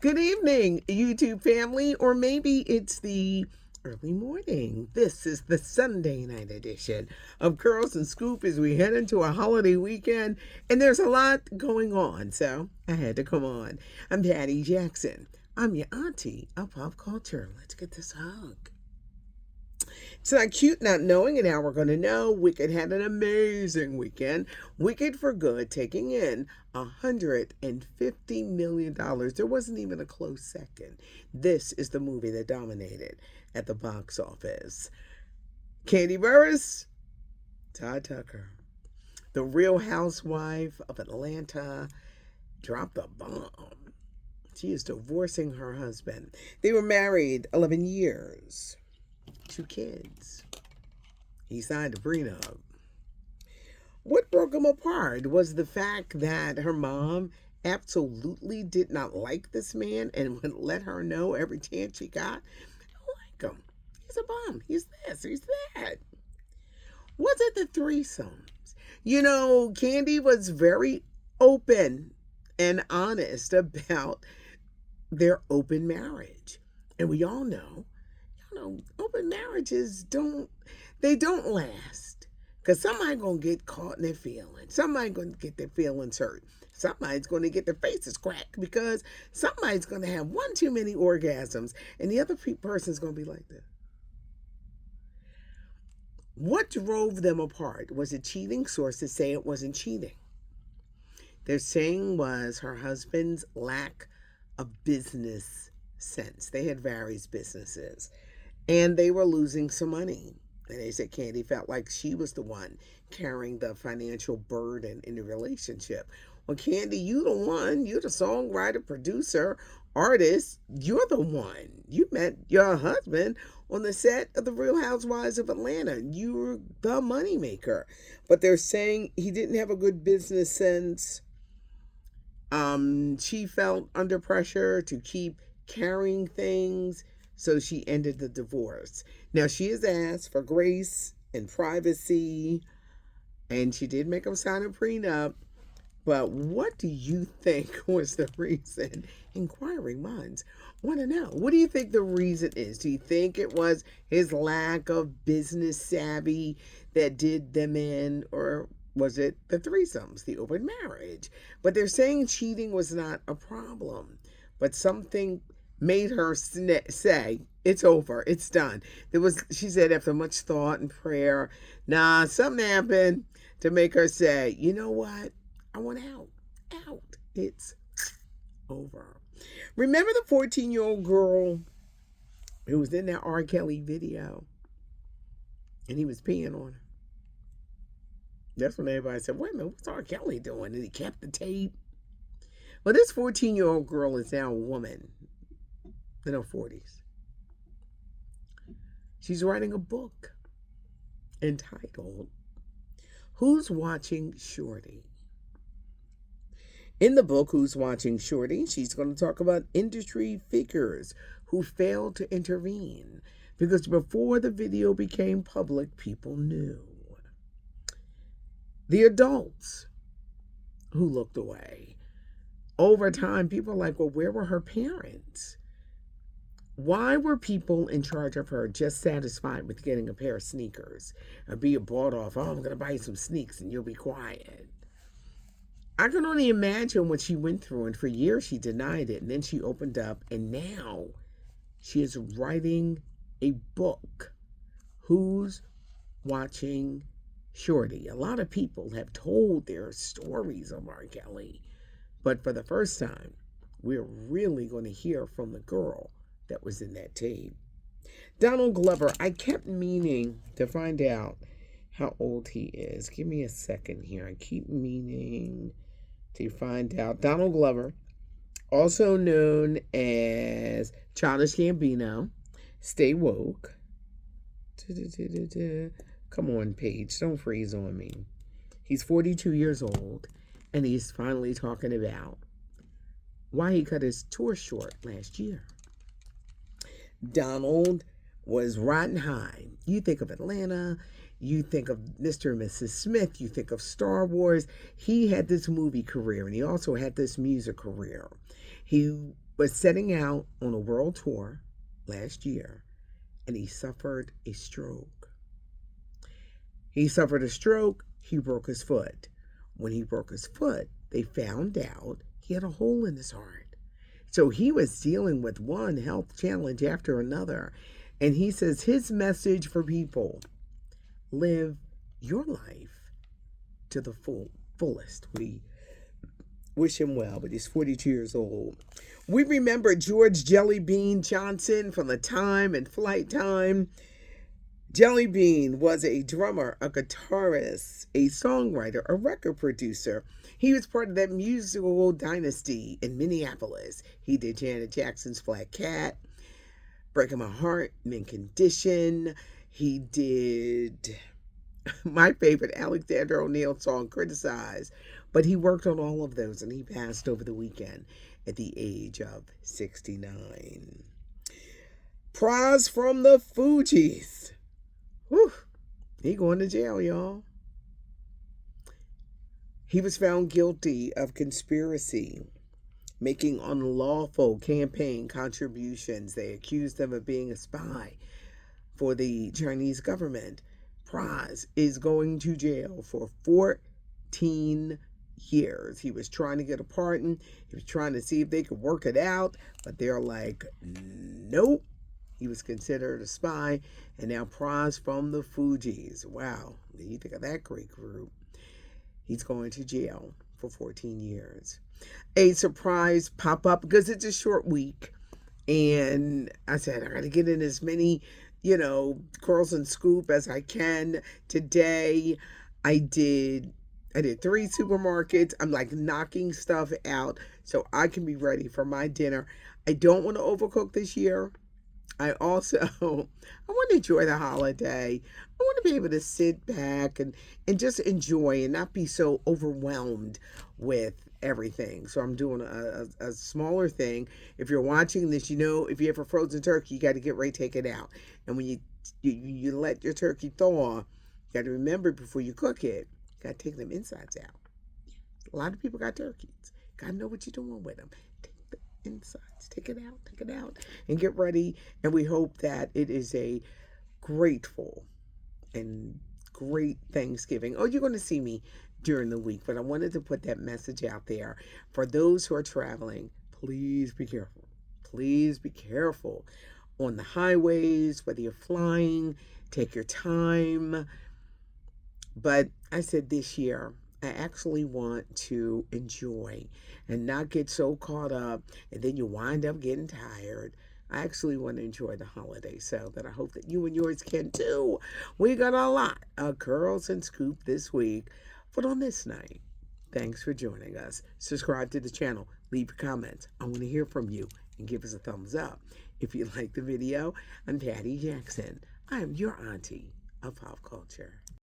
Good evening, YouTube family, or maybe it's the early morning. This is the Sunday night edition of Girls and Scoop as we head into a holiday weekend, and there's a lot going on, so I had to come on. I'm Patty Jackson. I'm your auntie of pop culture. Let's get this hug. It's not cute not knowing, and now we're going to know. Wicked had an amazing weekend. Wicked for Good, taking in $150 million. There wasn't even a close second. This is the movie that dominated at the box office. Kandi Burrus, Todd Tucker, the Real Housewife of Atlanta, dropped a bomb. She is divorcing her husband. They were married 11 years. 2 kids. He signed a prenup. What broke him apart was the fact that her mom absolutely did not like this man and would let her know every chance she got. I don't like him. He's a bum. He's this. He's that. Was it the threesomes? Kandi was very open and honest about their open marriage. And we all know open marriages don't last, because somebody gonna get caught in their feelings. Somebody gonna get their feelings hurt. Somebody's gonna get their faces cracked because somebody's gonna have one too many orgasms, and the other person's gonna be like this. What drove them apart? Was it cheating? Sources say it wasn't cheating. They're saying was her husband's lack of business sense. They had various businesses, and they were losing some money. And they said Kandi felt like she was the one carrying the financial burden in the relationship. Well, Kandi, you the one. You're the songwriter, producer, artist. You're the one. You met your husband on the set of The Real Housewives of Atlanta. You were the moneymaker. But they're saying he didn't have a good business sense. She felt under pressure to keep carrying things, so she ended the divorce. Now, she has asked for grace and privacy, and she did make him sign a prenup. But what do you think was the reason? Inquiring minds want to know. What do you think the reason is? Do you think it was his lack of business savvy that did them in, or was it the threesomes, the open marriage? But they're saying cheating was not a problem, but something made her say, it's over, it's done. She said, after much thought and prayer, something happened to make her say, you know what? I want out. It's over. Remember the 14-year-old girl who was in that R. Kelly video and he was peeing on her? That's when everybody said, wait a minute, what's R. Kelly doing? And he kept the tape. Well, this 14-year-old girl is now a woman in her 40s. She's writing a book entitled Who's Watching Shorty? In the book, Who's Watching Shorty, she's going to talk about industry figures who failed to intervene, because before the video became public, people knew. The adults who looked away. Over time, people are like, well, where were her parents? Why were people in charge of her just satisfied with getting a pair of sneakers or being bought off? Oh, I'm going to buy you some sneaks and you'll be quiet. I can only imagine what she went through, and for years she denied it, and then she opened up, and now she is writing a book. Who's Watching Shorty? A lot of people have told their stories of R. Kelly, but for the first time, we're really going to hear from the girl that was in that tape. Donald Glover, I kept meaning to find out how old he is. Give me a second here. I keep meaning to find out. Donald Glover, also known as Childish Gambino, Stay Woke. Come on, Paige, don't freeze on me. He's 42 years old, and he's finally talking about why he cut his tour short last year. Donald was riding high. You think of Atlanta, you think of Mr. and Mrs. Smith, you think of Star Wars. He had this movie career, and he also had this music career. He was setting out on a world tour last year, and he suffered a stroke. He broke his foot. When he broke his foot, they found out he had a hole in his heart. So he was dealing with one health challenge after another. And he says his message for people: live your life to the fullest. We wish him well, but he's 42 years old. We remember George Jelly Bean Johnson from the Time and Flight Time. Jelly Bean was a drummer, a guitarist, a songwriter, a record producer. He was part of that musical dynasty in Minneapolis. He did Janet Jackson's Flat Cat, Breaking My Heart, Mint Condition. He did my favorite Alexander O'Neal song, Criticize. But he worked on all of those, and he passed over the weekend at the age of 69. Prize from the Fugees. Whew, he going to jail, y'all. He was found guilty of conspiracy, making unlawful campaign contributions. They accused him of being a spy for the Chinese government. Prize is going to jail for 14 years. He was trying to get a pardon. He was trying to see if they could work it out, but they're like, nope. He was considered a spy, and now Prize from the Fugees. Wow, what do you think of that great group? He's going to jail for 14 years. A surprise pop-up, because it's a short week, and I said I got to get in as many, curls and scoop as I can. Today, I did 3 supermarkets. I'm like knocking stuff out so I can be ready for my dinner. I don't want to overcook this year. I want to enjoy the holiday. I want to be able to sit back and just enjoy and not be so overwhelmed with everything. So I'm doing a smaller thing. If you're watching this, if you have a frozen turkey, you got to get ready to take it out. And when you let your turkey thaw, you got to remember before you cook it, you got to take them insides out. A lot of people got turkeys. Got to know what you're doing with them. Insides, take it out and get ready. And we hope that it is a grateful and great Thanksgiving. Oh, you're going to see me during the week, but I wanted to put that message out there for those who are traveling. Please be careful. Please be careful on the highways, whether you're flying. Take your time. But I said this year, I actually want to enjoy and not get so caught up, and then you wind up getting tired. I actually want to enjoy the holiday, so that I hope that you and yours can too. We got a lot of Curls and Scoop this week, but on this night, thanks for joining us. Subscribe to the channel, leave your comments. I want to hear from you, and give us a thumbs up. If you like the video, I'm Patty Jackson. I am your auntie of pop culture.